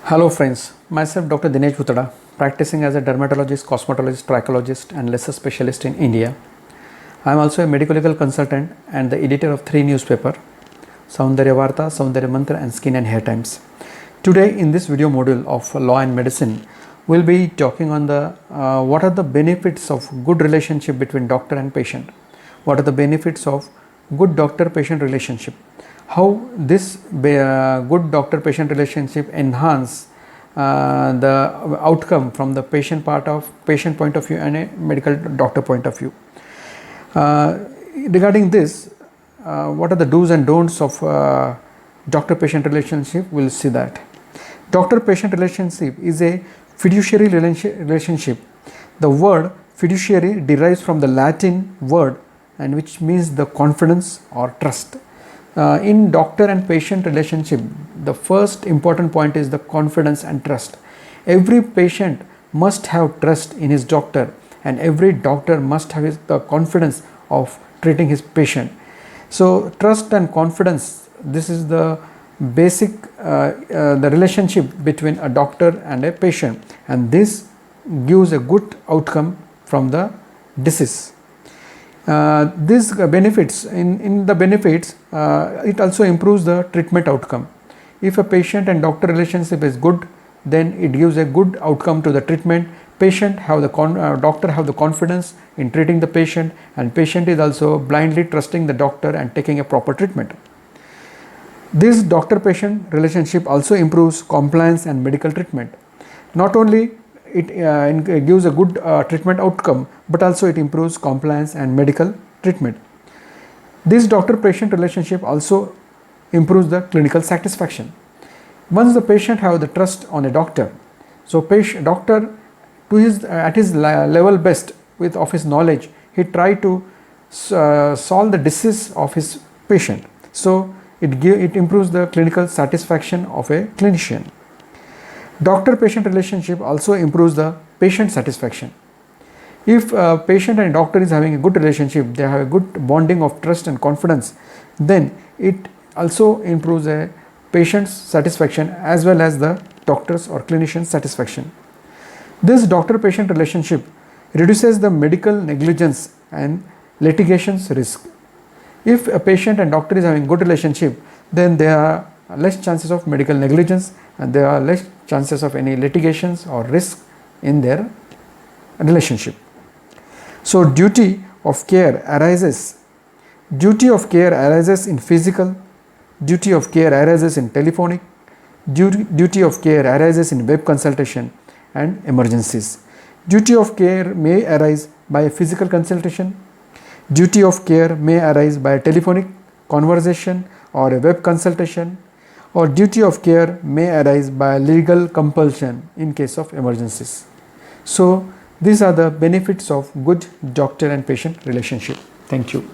Hello friends, myself Dr. Dinesh Bhutada, practicing as a dermatologist, cosmetologist, trichologist and laser specialist in India. I am also a medical legal consultant and the editor of 3 newspapers, Saundarya Varta, Saundarya Mantra and Skin and Hair Times. Today in this video module of Law and Medicine, we'll be talking on the what are the benefits of good relationship between doctor and patient. What are the benefits of good doctor-patient relationship? How this good doctor-patient relationship enhance the outcome from the patient point of view and a medical doctor point of view. Regarding this, what are the do's and don'ts of doctor-patient relationship? We'll see that. Doctor-patient relationship is a fiduciary relationship. The word fiduciary derives from the Latin word and which means the confidence or trust. In doctor and patient relationship, the first important point is the confidence and trust. Every patient must have trust in his doctor and every doctor must have the confidence of treating his patient. So trust and confidence, this is the basic the relationship between a doctor and a patient, and this gives a good outcome from the disease. These benefits, in the benefits, it also improves the treatment outcome. If a patient and doctor relationship is good, then it gives a good outcome to the treatment. Patient have the doctor have the confidence in treating the patient, and patient is also blindly trusting the doctor and taking a proper treatment. This doctor-patient relationship also improves compliance and medical treatment. Not only it gives a good treatment outcome, but also it improves compliance and medical treatment. This doctor-patient relationship also improves the clinical satisfaction. Once the patient have the trust on a doctor, so doctor to his at his level best of his knowledge, he try to solve the disease of his patient. So it improves the clinical satisfaction of a clinician. Doctor-patient relationship also improves the patient satisfaction. If a patient and doctor is having a good relationship, they have a good bonding of trust and confidence, then it also improves a patient's satisfaction as well as the doctor's or clinician's satisfaction. This doctor-patient relationship reduces the medical negligence and litigations risk. If a patient and doctor is having good relationship, then there are less chances of medical negligence and there are less chances of any litigations or risk in their relationship. So duty of care arises in physical, duty of care arises in telephonic, duty of care arises in web consultation and emergencies. Duty of care may arise by a physical consultation, duty of care may arise by a telephonic conversation or a web consultation, or duty of care may arise by legal compulsion in case of emergencies. So these are the benefits of good doctor and patient relationship. Thank you.